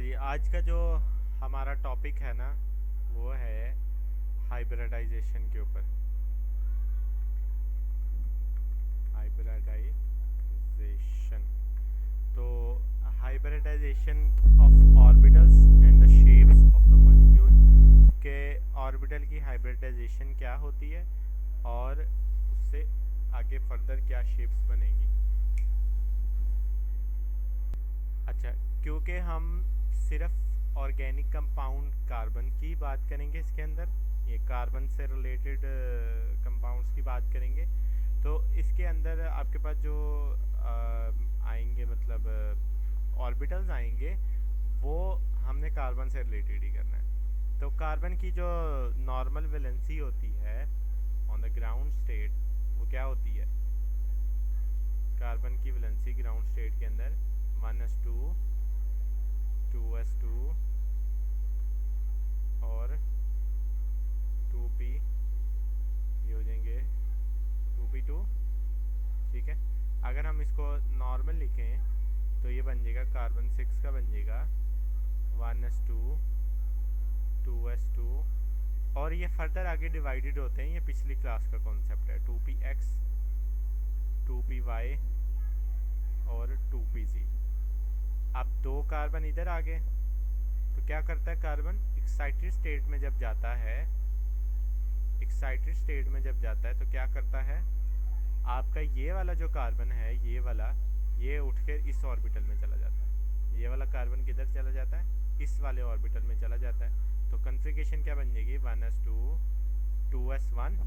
जी, आज का जो हमारा टॉपिक है ना वो है हाइब्रिडाइजेशन के ऊपर। हाइब्रिडाइजेशन तो hybridization of orbitals and the shapes of the molecule के ऑर्बिटल की हाइब्रिडाइजेशन क्या होती है और उससे आगे फर्दर क्या शेप्स बनेंगी। अच्छा, क्योंकि हम सिर्फ ऑर्गेनिक कंपाउंड कार्बन की बात करेंगे इसके अंदर, ये कार्बन से रिलेटेड कंपाउंड्स की बात करेंगे, तो इसके अंदर आपके पास जो आएंगे मतलब ऑर्बिटल्स आएंगे वो हमने कार्बन से रिलेटेड ही करना है। तो कार्बन की जो नॉर्मल वैलेंसी होती है ऑन द ग्राउंड स्टेट वो क्या होती है? कार्बन की वैलेंसी ग्राउंड स्टेट के अंदर 1s2 2s2 और 2p ये हो जाएंगे 2p2। ठीक है, अगर हम इसको नॉर्मल लिखें तो ये बन जाएगा कार्बन 6 का बन जाएगा 1s2 2s2 और ये फर्दर आगे डिवाइडेड होते हैं। ये पिछली क्लास का कॉन्सेप्ट है 2px 2py और 2pz। अब दो कार्बन इधर आ गए तो क्या करता है कार्बन एक्साइटेड स्टेट में जब जाता है, एक्साइटेड स्टेट में जब जाता है तो क्या करता है आपका ये वाला जो कार्बन है ये वाला ये उठकर इस ऑर्बिटल में चला जाता है। ये वाला कार्बन किधर चला जाता है? इस वाले ऑर्बिटल में चला जाता है। तो कॉन्फ़िगरेशन क्या बन जाएगी 1s2 2s1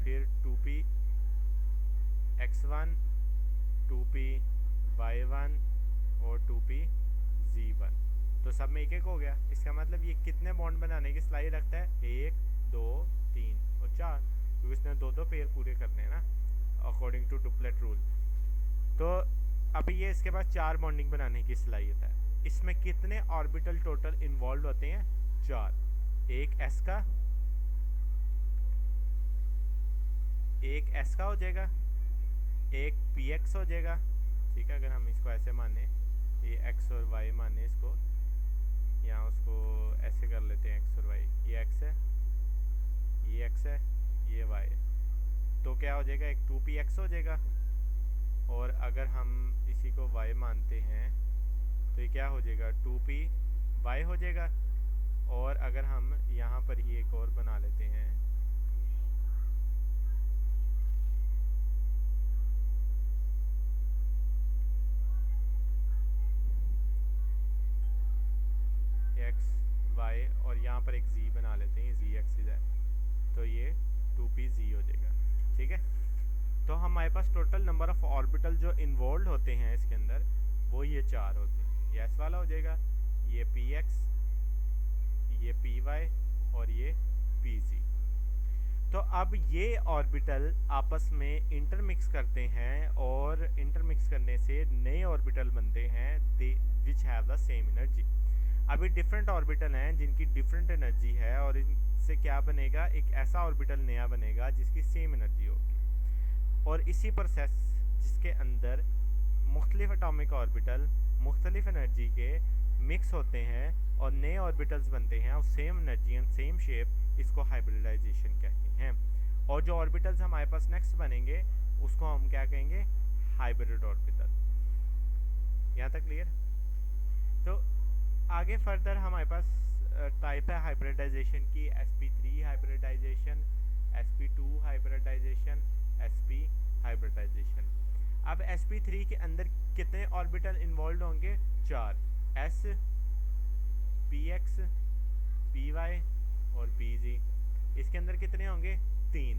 फिर 2px1 2py1 और 2pz1। तो सब में एक एक हो गया। इसका मतलब ये कितने बॉन्ड बनाने की सलाही रखता है? 1 2 3 और 4, क्योंकि इसने दो दो पेयर पूरे करने हैं ना अकॉर्डिंग टू डुप्लेट रूल। तो अभी ये इसके पास 4 बॉन्डिंग बनाने की सलाहियत है। इसमें कितने ऑर्बिटल टोटल इन्वॉल्व होते हैं? 4। एक एस का हो जाएगा, एक पी एक्स हो जाएगा। ठीक है, अगर हम इसको ऐसे माने, ये एक्स और वाई माने इसको, यहाँ उसको ऐसे कर लेते हैं एक्स और वाई। ये एक्स है, ये एक्स है, ये वाई है, तो क्या हो जाएगा? एक 2px हो जाएगा। और अगर हम इसी को y मानते हैं तो ये क्या हो जाएगा? 2py हो जाएगा। और अगर हम यहाँ पर ही एक और बना लेते हैं, x y और यहाँ पर एक z बना लेते हैं, z एक्सिस है, तो ये 2pz हो जाएगा। ठीक है, तो हमारे पास टोटल नंबर ऑफ ऑर्बिटल जो इन्वॉल्व होते हैं इसके अंदर वो ये 4 होते हैं। ये s वाला हो जाएगा, ये px, ये py और ये pz। तो अब ये ऑर्बिटल आपस में इंटरमिक्स करते हैं और इंटरमिक्स करने से नए ऑर्बिटल बनते हैं which have the same energy. अभी डिफरेंट ऑर्बिटल हैं जिनकी डिफरेंट एनर्जी है और इनसे क्या बनेगा? एक ऐसा ऑर्बिटल नया बनेगा जिसकी सेम एनर्जी होगी। और इसी प्रोसेस जिसके अंदर मुख्तलिफ एटॉमिक ऑर्बिटल मुख्तलिफ एनर्जी के मिक्स होते हैं और नए ऑर्बिटल्स बनते हैं और same energy and same shape, इसको हाइब्रिडाइजेशन कहते हैं। और जो ऑर्बिटल्स हमारे पास नेक्स्ट बनेंगे उसको हम क्या कहेंगे? Hybrid orbital. यहाँ तक क्लियर? तो आगे फर्दर हमारे पास टाइप है हाइब्रिडाइजेशन की, sp3 hybridisation, sp2 hybridisation, sp hybridisation. अब sp3 के अंदर कितने ऑर्बिटल इन्वॉल्व होंगे? 4, s px py और pz। इसके अंदर कितने होंगे? 3,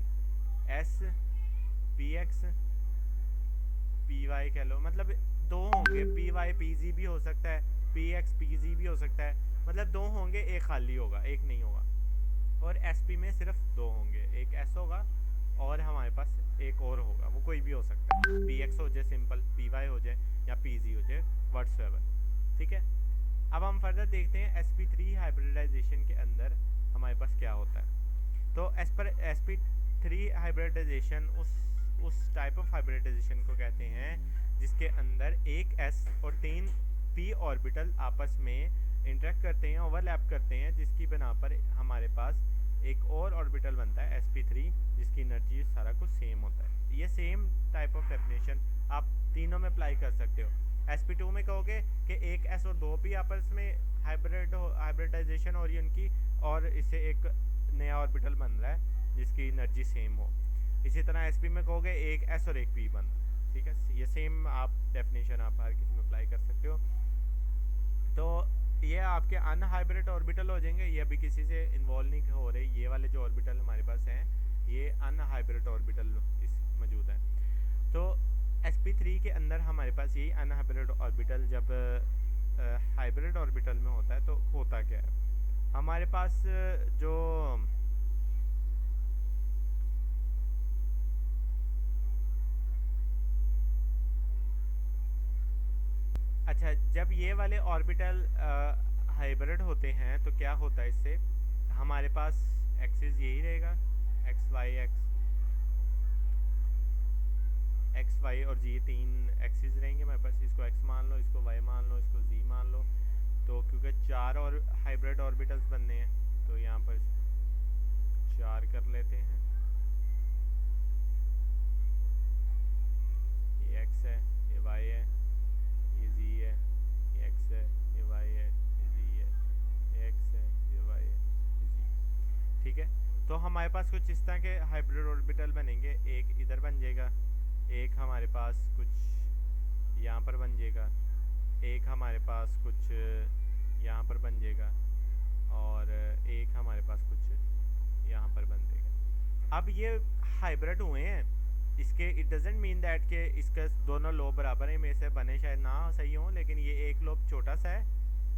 s px py कह लो, मतलब 2 होंगे। py pz भी हो सकता है, px pz भी हो सकता है, मतलब 2 होंगे, एक खाली होगा, एक नहीं होगा। और sp में सिर्फ 2 होंगे, एक s होगा और हमारे पास एक और होगा, वो कोई भी हो सकता है, px हो जाए सिंपल, py हो जाए या pz हो जाए, व्हाट्सएवर। ठीक है, अब हम फर्दर देखते हैं sp3 हाइब्रिडाइजेशन के अंदर हमारे पास क्या होता है। तो sp3 हाइब्रिडाइजेशन उस टाइप ऑफ हाइब्रिडाइजेशन को कहते हैं जिसके अंदर एक s और 3 p ऑर्बिटल आपस में इंटरेक्ट करते हैं, ओवरलैप करते हैं, जिसकी बना पर हमारे पास एक और ऑर्बिटल बनता है sp3, जिसकी एनर्जी सारा कुछ सेम होता है। ये सेम टाइप ऑफ डेफिनेशन आप तीनों में अप्लाई कर सकते हो। sp2 में कहोगे कि एक s और दो p आपस में हाइब्रिडाइजेशन हो रही है उनकी, और इससे एक नया ऑर्बिटल बन रहा है जिसकी एनर्जी सेम हो। इसी तरह sp में कहोगे एक s और एक p बन रहा है। ठीक है, ये सेम आप डेफिनेशन आप हर किसी में अप्लाई कर सकते हो। तो ये आपके अनहाइब्रिड ऑर्बिटल हो जाएंगे, ये अभी किसी से इन्वॉल्व नहीं हो रहे। ये वाले जो ऑर्बिटल हमारे पास हैं ये अनहाइब्रिड ऑर्बिटल इस मौजूद है। तो sp3 के अंदर हमारे पास यही अनहाइब्रिड ऑर्बिटल जब हाइब्रिड ऑर्बिटल में होता है तो होता क्या है, हमारे पास जो अच्छा, जब ये वाले ऑर्बिटल हाइब्रिड होते हैं तो क्या होता है, इससे हमारे पास एक्सिस यही रहेगा, एक्स वाई और जी, तीन एक्सिस रहेंगे हमारे पास। इसको एक्स मान लो, इसको वाई मान लो, इसको जी मान लो। तो क्योंकि चार और हाइब्रिड ऑर्बिटल्स बनने हैं तो यहाँ पर चार कर लेते हैं। ये एक्स है, ये वाई है, ये जी है, ये एक्स है, ये वाई है, ये जी है, ये एक्स है, ये वाई है, ये जी। ठीक है, तो हमारे पास कुछ इस तरह के हाइब्रिड ऑर्बिटल बनेंगे। एक इधर बन जाएगा, एक हमारे पास कुछ यहाँ पर बन जाएगा, एक हमारे पास कुछ यहाँ पर बन जाएगा, और एक हमारे पास कुछ यहाँ पर बन जाएगा। अब ये हाइब्रिड हुए हैं, इसके इट डजेंट मीन दैट कि इसके दोनों लोब बराबर हैं, में से बने शायद ना सही हो, लेकिन ये एक लोब छोटा सा है,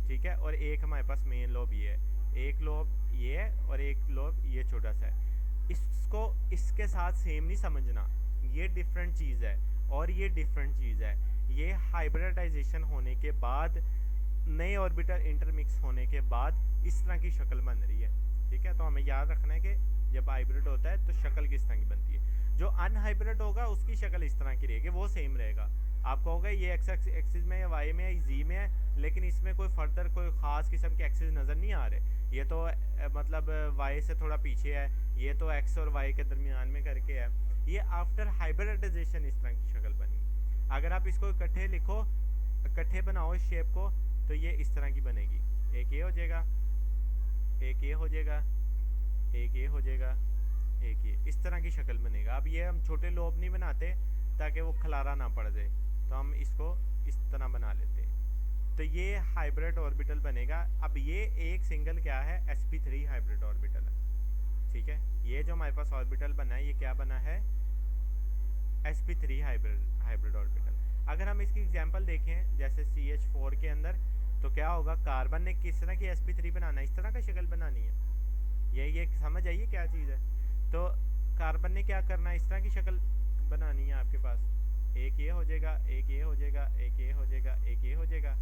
ठीक है, और एक हमारे पास मेन लोब ये है, एक लोब ये है और एक लोब ये छोटा सा है। इसको इसके साथ सेम नहीं समझना, ये डिफरेंट चीज़ है और ये डिफरेंट चीज़ है। ये हाइब्रिडाइजेशन होने के बाद, नए ऑर्बिटल इंटरमिक्स होने के बाद इस तरह की शक्ल बन रही है। ठीक है, तो हमें याद रखना है कि जब हाइब्रिड होता है तो शक्ल किस तरह की बनती है। जो अनहाइब्रिड होगा उसकी शक्ल इस तरह की रहेगी, वो सेम रहेगा। आप कहोगे ये एक्स एक्सिस में है, वाई में है, जी में है, लेकिन इसमें कोई फर्दर कोई ख़ास किस्म के एक्सिस नज़र नहीं आ रहे। ये तो मतलब वाई से थोड़ा पीछे है, ये तो एक्स और वाई के दरमियान में करके है। ये आफ्टर हाइब्रिडाइजेशन इस तरह की शक्ल बनी। अगर आप इसको इकट्ठे लिखो, इकट्ठे बनाओ इस शेप को, तो ये इस तरह की बनेगी। एक ये हो जाएगा, एक ये हो जाएगा, एक ये हो जाएगा, एक ये, इस तरह की शक्ल बनेगा। अब ये हम छोटे लोब नहीं बनाते ताकि वो खलारा ना पड़ जाए, तो हम इसको इस तरह बना लेते हैं। तो ये हाइब्रिड ऑर्बिटल बनेगा। अब ये एक सिंगल क्या है, sp3 हाइब्रिड ऑर्बिटल है। ठीक है, ये जो हमारे पास ऑर्बिटल बना है ये क्या बना है, sp3 हाइब्रिड ऑर्बिटल। अगर हम इसकी एग्जांपल देखें जैसे CH4 के अंदर, तो क्या होगा, कार्बन ने किस तरह की sp3 बनाना है, इस तरह का शक्ल बनानी है। ये समझ आइए क्या चीज़ है। तो कार्बन ने क्या करना है, इस तरह की शक्ल बनानी है आपके पास। एक ये हो जाएगा, एक ये हो जाएगा, एक ये हो जाएगा, एक ये हो जाएगा।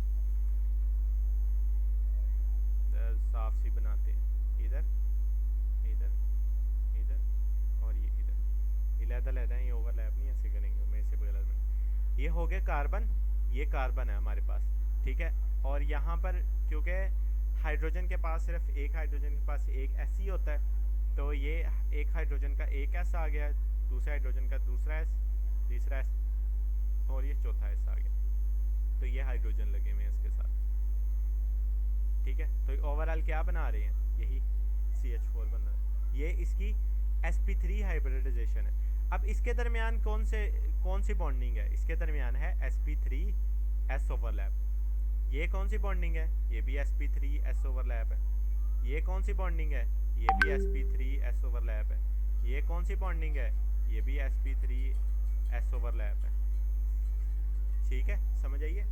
साफ सी बनाते हैं, इधर इधर इधर और ये इधर, इलादा है, ये ओवरलैप नहीं ऐसे करेंगे, मैं इसे गलत में। ये हो गया कार्बन, ये कार्बन है हमारे पास। ठीक है, और यहाँ पर क्योंकि हाइड्रोजन के पास सिर्फ एक हाइड्रोजन के पास एक एस ही होता है, तो ये एक हाइड्रोजन का एक एस आ गया, दूसरे हाइड्रोजन का दूसरा एस, तीसरा एस, और ये चौथा एस आ गया। तो ये हाइड्रोजन लगे हुए हैं इसके साथ। ठीक है, तो ओवरऑल क्या बना रहे हैं, यही CH4 बना रहे हैं। ये इसकी sp3 हाइब्रिडाइजेशन है। अब इसके दरमियान कौन सी बॉन्डिंग है, इसके दरमियान है sp3s ओवरलैप। ये कौन सी बॉन्डिंग है, ये भी sp3s ओवरलैप है। ये कौन सी बॉन्डिंग है, ये भी sp3s ओवरलैप है। ये कौन सी बॉन्डिंग है, ये भी sp3s ओवरलैप है। ठीक है, समझ आइए।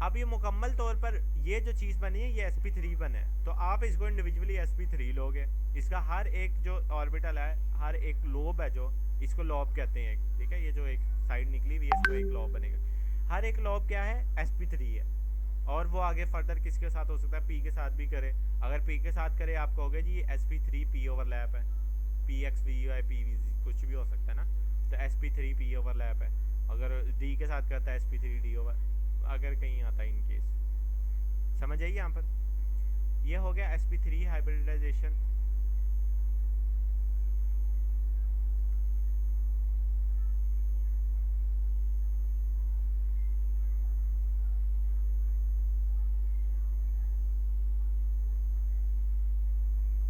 अब ये मुकम्मल तौर पर ये जो चीज़ बनी है ये sp3 बना है, तो आप इसको इंडिविजुअली sp3 लोगे। इसका हर एक जो ऑर्बिटल है, हर एक लोब है, जो इसको लॉब कहते हैं। ठीक है, ये जो एक साइड निकली हुई है इसको एक लॉब बनेगा। हर एक लॉब क्या है, sp3 है। और वो आगे फर्दर किसके साथ हो सकता है, p के साथ भी करे। अगर p के साथ करे, आप कहोगे जी sp3p ओवरलैप है, pxv pvz कुछ भी हो सकता है ना, तो sp3p ओवरलैप है। अगर d के साथ करता है sp3d ओवर, अगर कहीं आता है इन केस, समझ आइए यहाँ पर। ये हो गया sp3 हाइब्रिडाइजेशन।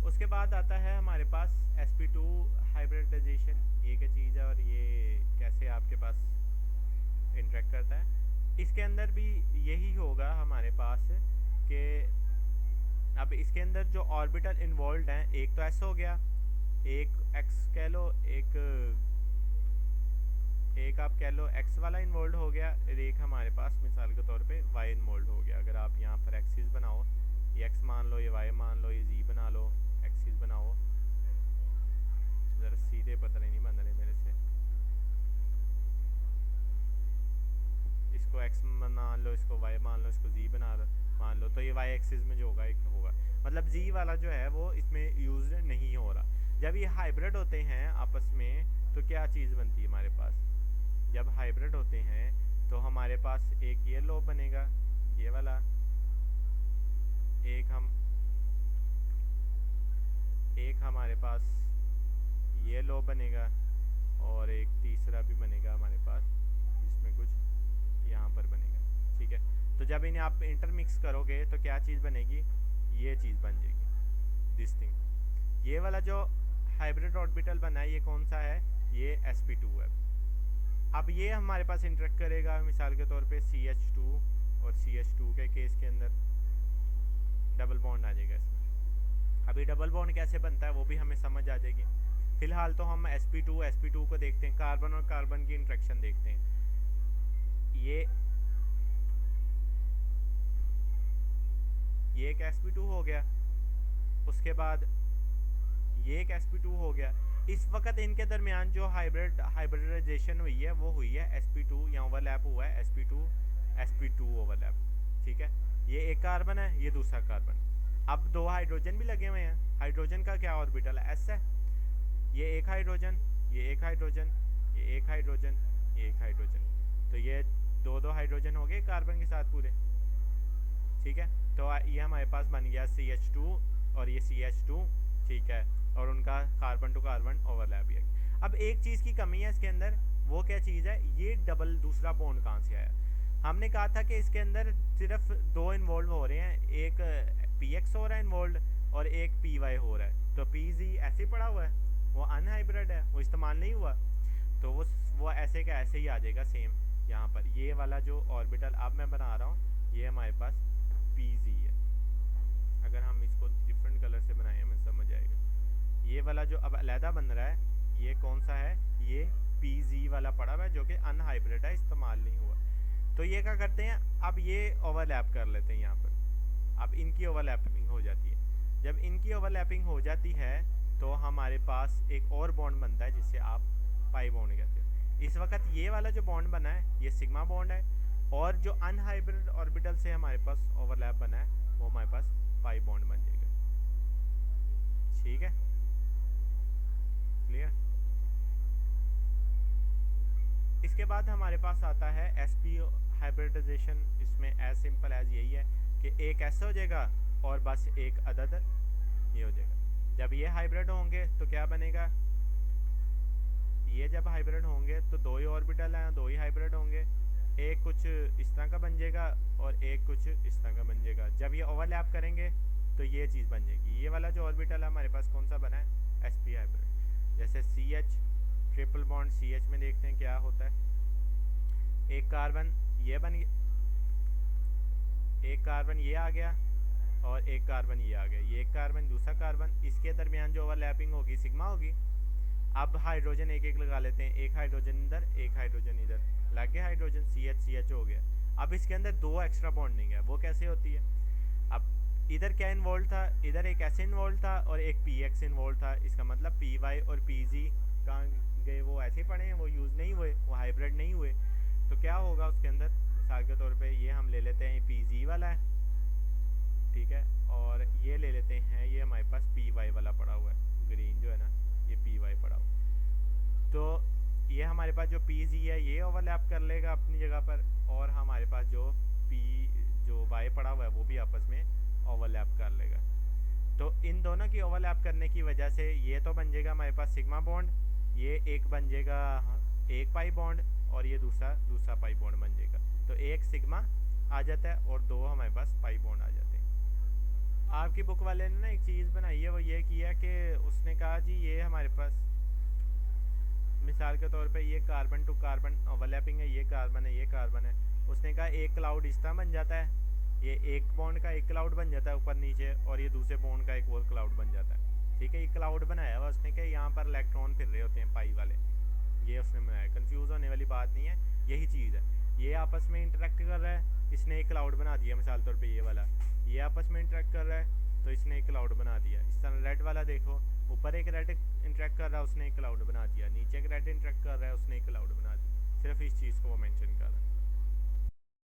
उसके बाद आता है हमारे पास sp2 हाइब्रिडाइजेशन। ये क्या चीज़ है और ये कैसे आपके पास इंटरेक्ट करता है। इसके अंदर भी यही होगा हमारे पास कि अब इसके अंदर जो ऑर्बिटल इन्वॉल्व हैं, एक तो s हो गया, एक x कह लो, एक आप कह लो x वाला इन्वॉल्व हो गया, और एक हमारे पास मिसाल के तौर पे y इन्वॉल्व हो गया। अगर आप यहाँ पर एक्सिस बनाओ, ये x मान लो, ये y मान लो, ये z बना लो, एक्सिस बनाओ, ज़रा सीधे पता नहीं बन रहे मेरे से, इसको x मान लो, इसको y मान लो, इसको z मान लो, तो ये y एक्सिस में जो होगा एक होगा, मतलब z वाला जो है वो इसमें यूज नहीं हो रहा। जब ये हाइब्रिड होते हैं आपस में तो क्या चीज़ बनती है हमारे पास, जब हाइब्रिड होते हैं तो हमारे पास एक ये लोब बनेगा, ये वाला, एक हमारे पास ये लोब बनेगा, और एक तीसरा भी बनेगा हमारे पास जिसमें कुछ यहाँ पर बनेगा। ठीक है, तो जब इन्हें आप इंटरमिक्स करोगे तो क्या चीज़ बनेगी, ये चीज़ बन जाएगी, दिस थिंग। ये वाला जो हाइब्रिड ऑर्बिटल बना है ये कौन सा है, ये sp2 है। अब ये हमारे पास इंटरेक्ट करेगा मिसाल के तौर पे CH2 और CH2 के केस के अंदर डबल बॉन्ड आ जाएगा इसमें। अभी डबल बॉन्ड कैसे बनता है वो भी हमें समझ आ जाएगी। फिलहाल तो हम sp2 को देखते हैं, कार्बन और कार्बन की इंटरेक्शन देखते हैं। ये एक sp2 हो गया, उसके बाद ये एक sp2 हो गया। इस वक्त इनके दरमियान जो हाइब्रिडाइजेशन हुई है वो हुई है sp2, या ओवरलैप हुआ है sp2 ओवरलैप। ठीक है, ये एक कार्बन है, ये दूसरा कार्बन। अब दो हाइड्रोजन भी लगे हुए हैं, हाइड्रोजन का क्या ऑर्बिटल है, s है। ये एक हाइड्रोजन, ये एक हाइड्रोजन, ये एक हाइड्रोजन, ये एक हाइड्रोजन, तो ये दो हाइड्रोजन हो गए कार्बन के साथ पूरे। ठीक है, तो ये हमारे पास बन गया CH2 और ये CH2। ठीक है, और उनका कार्बन टू कार्बन ओवरलैप भी है। अब एक चीज़ की कमी है इसके अंदर, वो क्या चीज़ है, ये डबल दूसरा बॉन्ड कहाँ से आया। हमने कहा था कि इसके अंदर सिर्फ दो इन्वॉल्व हो रहे हैं, एक px हो रहा है इन्वॉल्व और एक py हो रहा है। तो pz ऐसे पड़ा हुआ है, वो अनहाइब्रिड है, वो इस्तेमाल नहीं हुआ, तो वो ऐसे का ऐसे ही आ जाएगा सेम। यहाँ पर ये वाला जो ऑर्बिटल अब मैं बना रहा हूँ ये हमारे पास pz है। अगर हम इसको डिफरेंट कलर से बनाएं हमें समझ आएगा। ये वाला जो अब अलहदा बन रहा है ये कौन सा है, ये pz वाला पड़ा हुआ है जो कि अनहाइब्रिड है, इस्तेमाल नहीं हुआ। तो ये क्या करते हैं, अब ये ओवरलैप कर लेते हैं यहाँ पर। अब इनकी ओवरलैपिंग हो जाती है, जब इनकी ओवरलैपिंग हो जाती है तो हमारे पास एक और बॉन्ड बनता है जिससे आप पाई बॉन्ड कहते हैं। इस वक्त ये वाला जो बॉन्ड बना है ये सिग्मा बॉन्ड है, और जो अनहाइब्रिड ऑर्बिटल से हमारे पास ओवरलैप बना है वो हमारे पास पाई बॉन्ड बन जाएगा। ठीक है, क्लियर। इसके बाद हमारे पास आता है sp हाइब्रिडाइजेशन। इसमें एज सिंपल एज यही है कि एक ऐसा हो जाएगा और बस एक अदद ये हो जाएगा। जब ये हाइब्रिड होंगे तो क्या बनेगा, ये जब हाइब्रिड होंगे तो दो ही ऑर्बिटल हैं, दो ही हाइब्रिड होंगे, एक कुछ इस तरह का बन जाएगा और एक कुछ इस तरह का बन जाएगा। जब ये ओवरलैप करेंगे तो ये चीज़ बन जाएगी। ये वाला जो ऑर्बिटल है हमारे पास कौन सा बना है, sp हाइब्रिड। जैसे CH ट्रिपल बॉन्ड CH में देखते हैं क्या होता है, एक कार्बन ये बन गया, एक कार्बन ये आ गया और एक कार्बन ये आ गया, ये एक कार्बन दूसरा कार्बन, इसके दरमियान जो ओवरलैपिंग होगी सिग्मा होगी। अब हाइड्रोजन एक एक लगा लेते हैं, एक हाइड्रोजन इधर एक हाइड्रोजन इधर, लग गया हाइड्रोजन CH हो गया। अब इसके अंदर दो एक्स्ट्रा बॉन्डिंग है, वो कैसे होती है, अब इधर क्या इन्वॉल्व था, इधर एक S इन्वॉल्व था और एक px इन्वॉल्व था। इसका मतलब py और pz कहाँ गए, वो ऐसे पड़े हैं, वो यूज़ नहीं हुए, वो हाइब्रिड नहीं हुए। तो क्या होगा उसके अंदर, मिसाल के तौर पे ये हम ले लेते हैं pz वाला है, ठीक है, और ये ले लेते हैं ये हमारे पास py वाला पड़ा हुआ है, ग्रीन जो है ना ये py पड़ा हुआ। तो ये हमारे पास जो pz है ये ओवरलैप कर लेगा अपनी जगह पर, और हमारे पास जो जो वाई पड़ा हुआ है वो भी आपस में ओवरलैप कर लेगा। तो इन दोनों की ओवरलैप करने की वजह से ये तो बन जाएगा हमारे पास सिग्मा बॉन्ड, ये एक बन जाएगा एक पाई बॉन्ड, और ये दूसरा पाई बॉन्ड बन जाएगा। तो एक सिग्मा आ जाता है और दो हमारे पास पाई बॉन्ड आ जाते हैं। आपकी बुक वाले ने ना एक चीज़ बनाई है, वो ये किया कि उसने कहा जी ये हमारे पास मिसाल के तौर पे ये कार्बन टू कार्बन ओवरलैपिंग है, ये कार्बन है, ये कार्बन है। उसने कहा एक क्लाउड इस तरह बन जाता है, ये एक बॉन्ड का एक क्लाउड बन जाता है ऊपर नीचे, और ये दूसरे बॉन्ड का एक और क्लाउड बन जाता है। ठीक है, ये क्लाउड बनाया हुआ उसने कि यहाँ पर इलेक्ट्रॉन फिर रहे होते हैं पाई वाले, ये उसने बनाया। कंफ्यूज होने वाली बात नहीं है, यही चीज़ है। ये आपस में इंटरेक्ट कर रहा है, इसने एक क्लाउड बना दिया मिसाल तौर पे ये वाला, ये आपस में इंटरेक्ट कर रहा है तो इसने एक क्लाउड बना दिया। इस तरह रेड वाला देखो, ऊपर एक रेड इंटरेक्ट कर रहा है, उसने एक क्लाउड बना दिया, नीचे एक रेड इंटरेक्ट कर रहा है, उसने एक क्लाउड बना दिया। सिर्फ इस चीज़ को वो मेंशन कर रहा है।